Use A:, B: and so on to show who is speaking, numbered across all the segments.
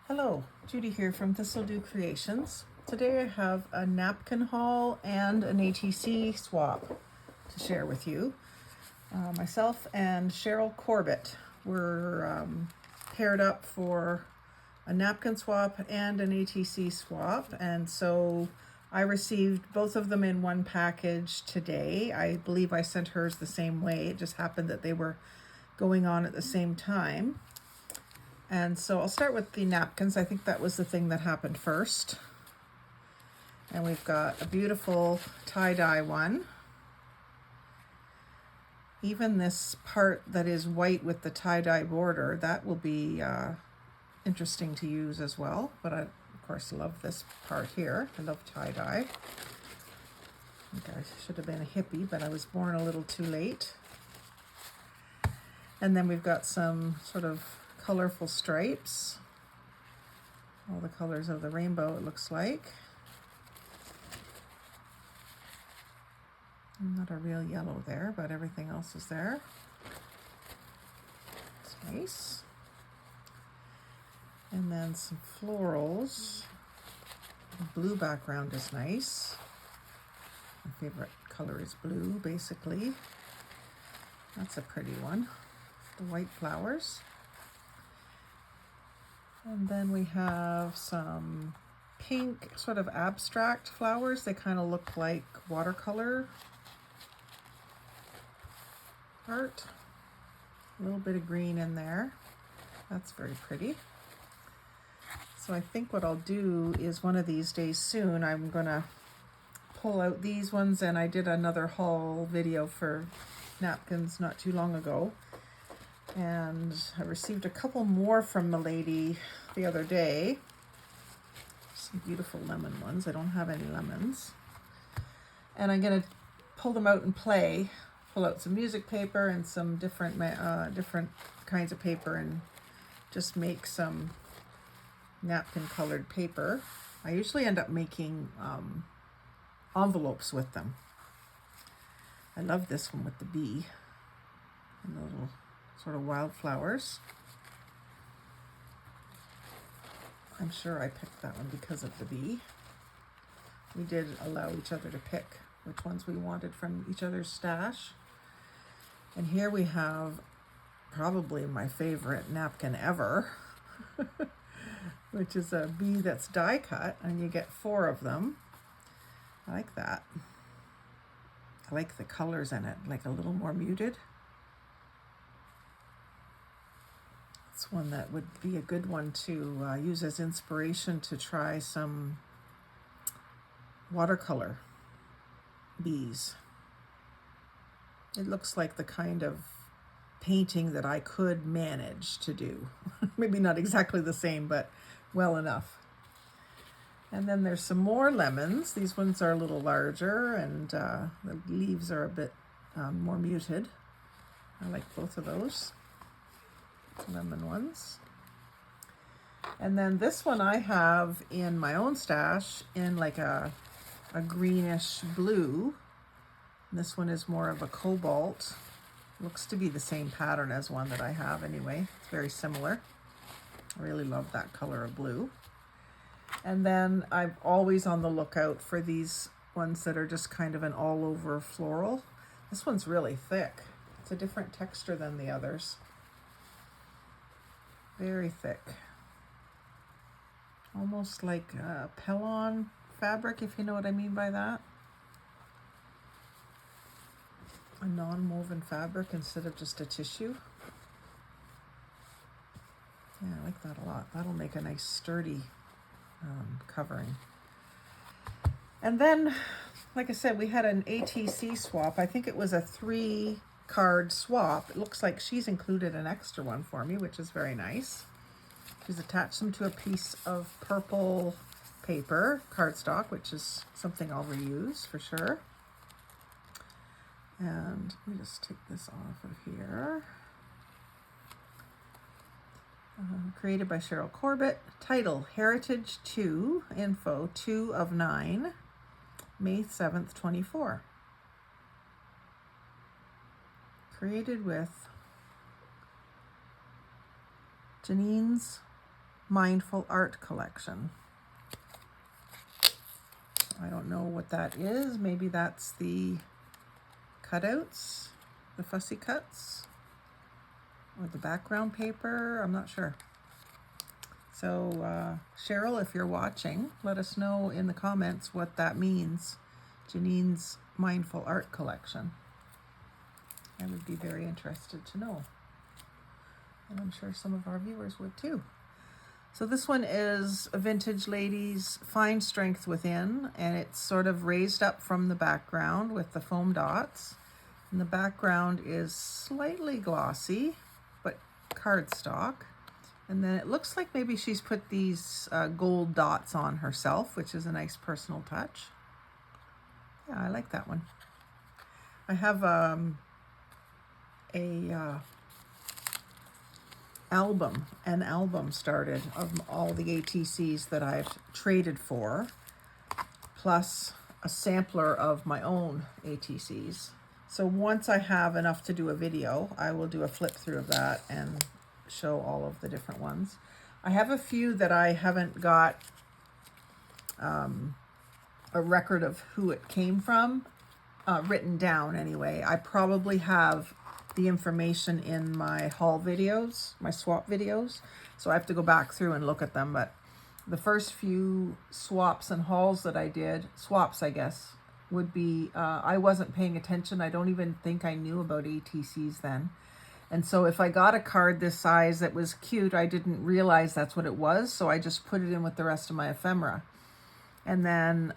A: Hello, Judy here from Thistledew Creations. Today I have a napkin haul and an ATC swap to share with you. Myself and Cheryl Corbett were paired up for a napkin swap and an ATC swap, and so I received both of them in one package today. I believe I sent hers the same way. It just happened that they were going on at the same time. And so I'll start with the napkins. I think that was the thing that happened first. And we've got a beautiful tie-dye one. Even this part that is white with the tie-dye border, that will be interesting to use as well. But I, of course, love this part here. I love tie-dye. I think I should have been a hippie, but I was born a little too late. And then we've got some sort of colorful stripes, all the colors of the rainbow, it looks like. Not a real yellow there, but everything else is there. It's nice. And then some florals. The blue background is nice. My favorite color is blue, basically. That's a pretty one. The white flowers. And then we have some pink, sort of abstract flowers. They kind of look like watercolor art. A little bit of green in there. That's very pretty. So I think what I'll do is one of these days soon, I'm gonna pull out these ones, and I did another haul video for napkins not too long ago. And I received a couple more from the lady the other day. Some beautiful lemon ones. I don't have any lemons. And I'm going to pull them out and pull out some music paper and some different kinds of paper and just make some napkin colored paper. I usually end up making envelopes with them. I love this one with the bee and the little sort of wildflowers. I'm sure I picked that one because of the bee. We did allow each other to pick which ones we wanted from each other's stash. And here we have probably my favorite napkin ever, which is a bee that's die cut, and you get 4 of them. I like that. I like the colors in it, like a little more muted. It's one that would be a good one to use as inspiration to try some watercolor bees. It looks like the kind of painting that I could manage to do. Maybe not exactly the same, but well enough. And then there's some more lemons. These ones are a little larger, and the leaves are a bit more muted. I like both of those. Lemon ones. And then this one I have in my own stash in like a greenish blue. And this one is more of a cobalt. Looks to be the same pattern as one that I have anyway. It's very similar. I really love that color of blue. And then I'm always on the lookout for these ones that are just kind of an all over floral. This one's really thick. It's a different texture than the others. Very thick. Almost like Pellon fabric, if you know what I mean by that. A non-woven fabric instead of just a tissue. Yeah, I like that a lot. That'll make a nice sturdy covering. And then, like I said, we had an ATC swap. I think it was a 3-card swap. It looks like she's included an extra one for me, which is very nice. She's attached them to a piece of purple paper, cardstock, which is something I'll reuse for sure. And let me just take this off of here. Created by Cheryl Corbett. Title, Heritage 2, info 2 of 9, May 7th, 24. Created with Janine's Mindful Art Collection. I don't know what that is. Maybe that's the cutouts, the fussy cuts, or the background paper. I'm not sure. So Cheryl, if you're watching, let us know in the comments what that means. Janine's Mindful Art Collection. I would be very interested to know. And I'm sure some of our viewers would too. So this one is a Vintage Ladies Fine Strength Within, and it's sort of raised up from the background with the foam dots. And the background is slightly glossy, but cardstock. And then it looks like maybe she's put these gold dots on herself, which is a nice personal touch. Yeah, I like that one. I have an album started of all the ATCs that I've traded for, plus a sampler of my own ATCs. So once I have enough to do a video, I will do a flip through of that and show all of the different ones. I have a few that I haven't got a record of who it came from written down anyway. I probably have the information in my haul videos, my swap videos, so I have to go back through and look at them. But the first few swaps and hauls that I did, swaps I guess, would be, I wasn't paying attention. I don't even think I knew about ATCs then. And so if I got a card this size that was cute, I didn't realize that's what it was, so I just put it in with the rest of my ephemera. And then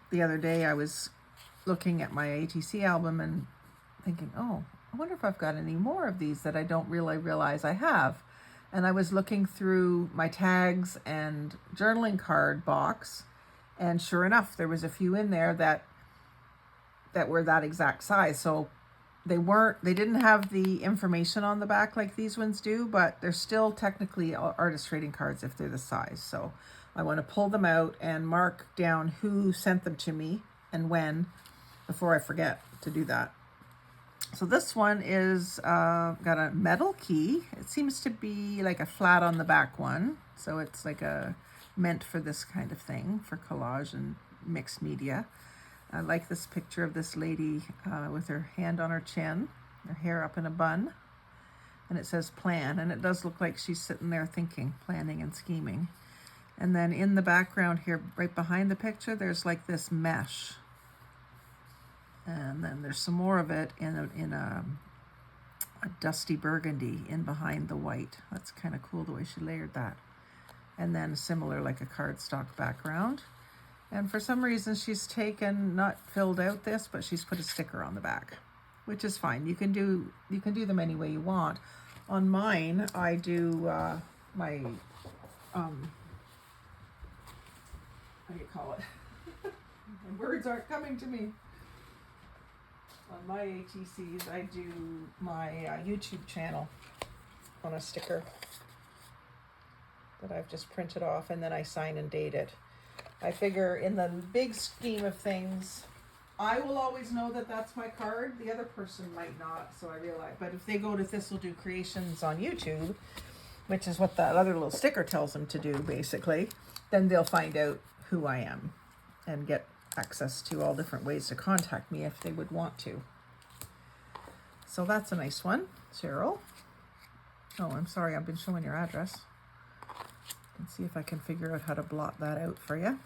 A: the other day I was looking at my ATC album and thinking, oh, I wonder if I've got any more of these that I don't really realize I have. And I was looking through my tags and journaling card box, and sure enough, there was a few in there that were that exact size. So they didn't have the information on the back like these ones do, but they're still technically artist trading cards if they're the size. So I want to pull them out and mark down who sent them to me and when, before I forget to do that. So this one is got a metal key. It seems to be like a flat on the back one. So it's like meant for this kind of thing, for collage and mixed media. I like this picture of this lady with her hand on her chin, her hair up in a bun. And it says plan, and it does look like she's sitting there thinking, planning and scheming. And then in the background here, right behind the picture, there's like this mesh. And then there's some more of it in a dusty burgundy in behind the white. That's kind of cool the way she layered that. And then similar, like a cardstock background. And for some reason she's taken, not filled out this, but she's put a sticker on the back, which is fine. You can do them any way you want. On mine, I do my what do you call it? My words aren't coming to me. On my ATCs, I do my YouTube channel on a sticker that I've just printed off, and then I sign and date it. I figure in the big scheme of things, I will always know that that's my card. The other person might not, so I realize. But if they go to Thistledew Creations on YouTube, which is what that other little sticker tells them to do, basically, then they'll find out who I am and get access to all different ways to contact me if they would want to. So that's a nice one, Cheryl. Oh, I'm sorry, I've been showing your address. Let's see if I can figure out how to blot that out for you.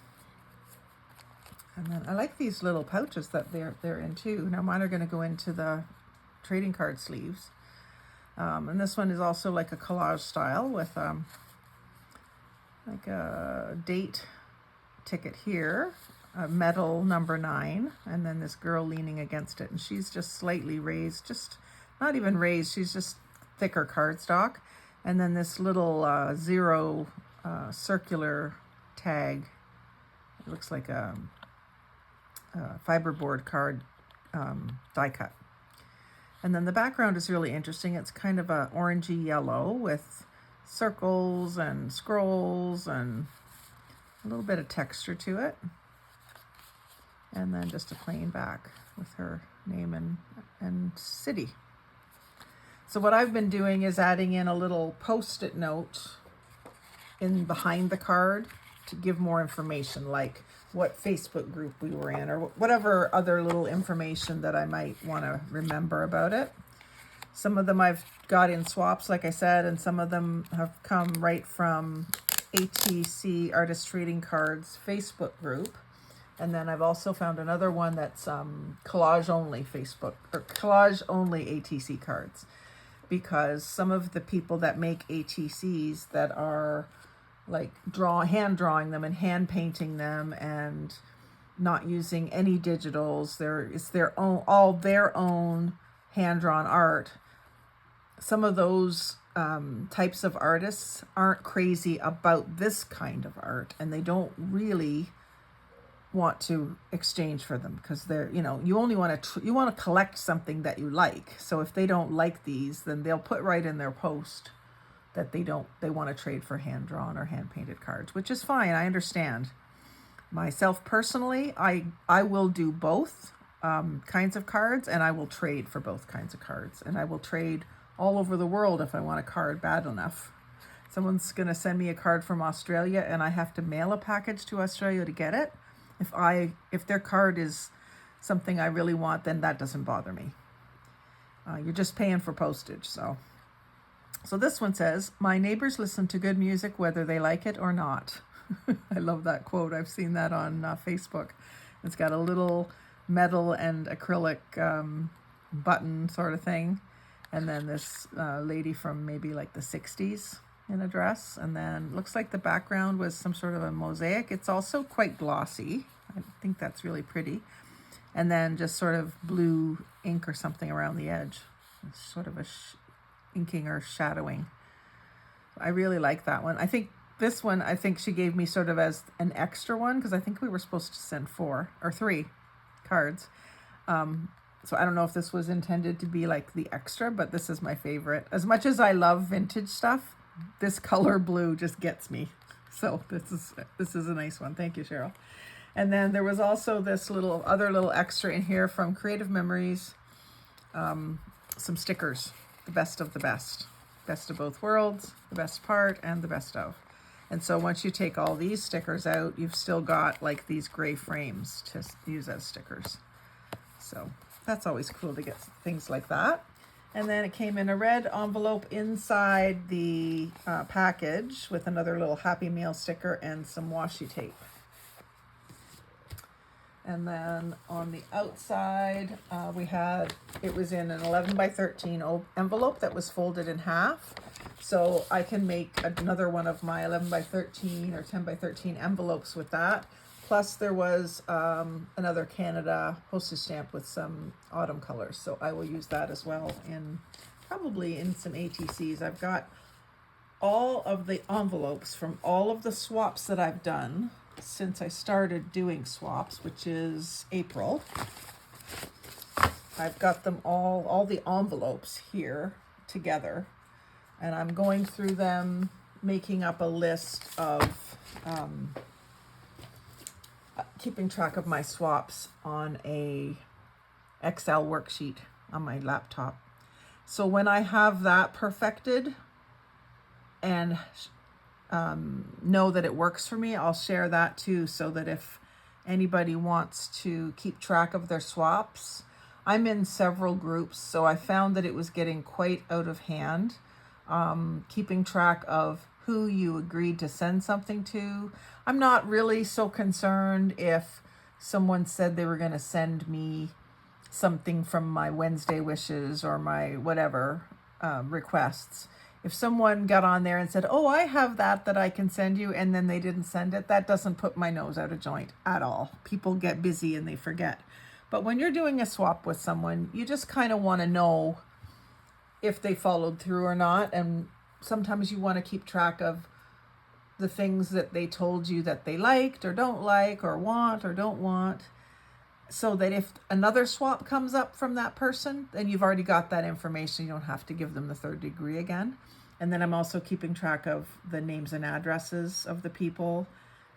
A: And then I like these little pouches that they're in too. Now mine are going to go into the trading card sleeves. And this one is also like a collage style with like a date ticket here, a metal number 9, and then this girl leaning against it, and she's just slightly raised, just not even raised, she's just thicker cardstock. And then this little 0 circular tag. It looks like a fiberboard card die cut. And then the background is really interesting. It's kind of a orangey yellow with circles and scrolls and a little bit of texture to it. And then just a plain back with her name and city. So what I've been doing is adding in a little post-it note in behind the card to give more information, like what Facebook group we were in or whatever other little information that I might want to remember about it. Some of them I've got in swaps, like I said, and some of them have come right from ATC, Artist Trading Cards Facebook group. And then I've also found another one that's collage only Facebook, or collage only ATC cards, because some of the people that make ATCs that are like hand drawing them and hand painting them and not using any digitals, it's their own, all their own hand drawn art. Some of those types of artists aren't crazy about this kind of art, and they don't really want to exchange for them because they're, you only want to collect something that you like. So if they don't like these, then they'll put right in their post that they want to trade for hand drawn or hand painted cards, which is fine. I understand. Myself personally, I will do both kinds of cards, and I will trade for both kinds of cards, and I will trade all over the world if I want a card bad enough. Someone's going to send me a card from Australia and I have to mail a package to Australia to get it. If their card is something I really want, then that doesn't bother me. You're just paying for postage. So this one says, my neighbors listen to good music whether they like it or not. I love that quote. I've seen that on Facebook. It's got a little metal and acrylic button sort of thing. And then this lady from maybe like the 60s in a dress. And then looks like the background was some sort of a mosaic. It's also quite glossy. I think that's really pretty. And then just sort of blue ink or something around the edge. It's sort of a inking or shadowing. I really like that one. I think this one, she gave me sort of as an extra one, because I think we were supposed to send 4 or 3 cards. So I don't know if this was intended to be like the extra, but this is my favorite. As much as I love vintage stuff, this color blue just gets me. So this is a nice one. Thank you, Cheryl. And then there was also this other little extra in here from Creative Memories. Some stickers, the best of the best. Best of both worlds, the best part, and the best of. And so once you take all these stickers out, you've still got like these gray frames to use as stickers. So that's always cool to get things like that. And then it came in a red envelope inside the package with another little Happy Meal sticker and some washi tape. And then on the outside, it was in an 11 by 13 envelope that was folded in half. So I can make another one of my 11 by 13 or 10 by 13 envelopes with that. Plus there was another Canada postage stamp with some autumn colors. So I will use that as well probably in some ATCs. I've got all of the envelopes from all of the swaps that I've done since I started doing swaps, which is April. I've got them all the envelopes here together, and I'm going through them, making up a list of keeping track of my swaps on a Excel worksheet on my laptop. So when I have that perfected and know that it works for me, I'll share that too, so that if anybody wants to keep track of their swaps. I'm in several groups, so I found that it was getting quite out of hand, keeping track of who you agreed to send something to. I'm not really so concerned if someone said they were going to send me something from my Wednesday wishes or my whatever requests. If someone got on there and said, oh, I have that I can send you, and then they didn't send it, that doesn't put my nose out of joint at all. People get busy and they forget. But when you're doing a swap with someone, you just kind of want to know if they followed through or not. And sometimes you want to keep track of the things that they told you that they liked or don't like or want or don't want, so that if another swap comes up from that person, then you've already got that information. You don't have to give them the third degree again. And then I'm also keeping track of the names and addresses of the people.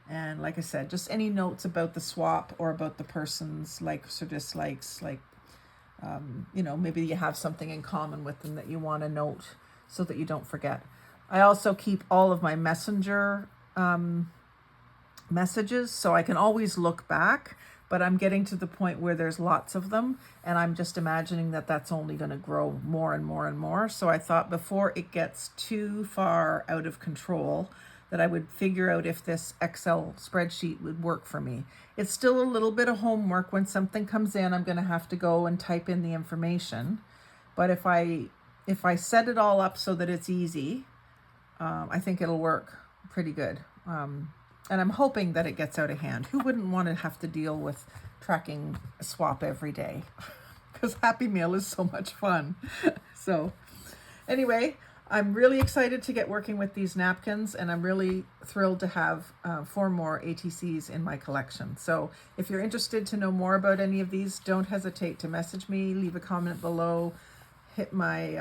A: And like I said, just any notes about the swap or about the person's likes or dislikes, like, maybe you have something in common with them that you want to note so that you don't forget. I also keep all of my messenger messages, so I can always look back, but I'm getting to the point where there's lots of them, and I'm just imagining that that's only going to grow more and more and more. So I thought before it gets too far out of control that I would figure out if this Excel spreadsheet would work for me. It's still a little bit of homework. When something comes in, I'm going to have to go and type in the information. But if I set it all up so that it's easy, I think it'll work pretty good. And I'm hoping that it gets out of hand. Who wouldn't want to have to deal with tracking a swap every day? Because Happy Meal is so much fun. So anyway, I'm really excited to get working with these napkins, and I'm really thrilled to have 4 more ATCs in my collection. So if you're interested to know more about any of these, don't hesitate to message me, leave a comment below, hit my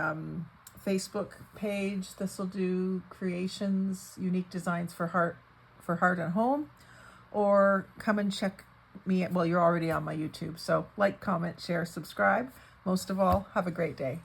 A: Facebook page, Thistledew Creations-unique designs for heart and home, or come and check me out. Well, you're already on my YouTube, so like, comment, share, subscribe. Most of all, have a great day.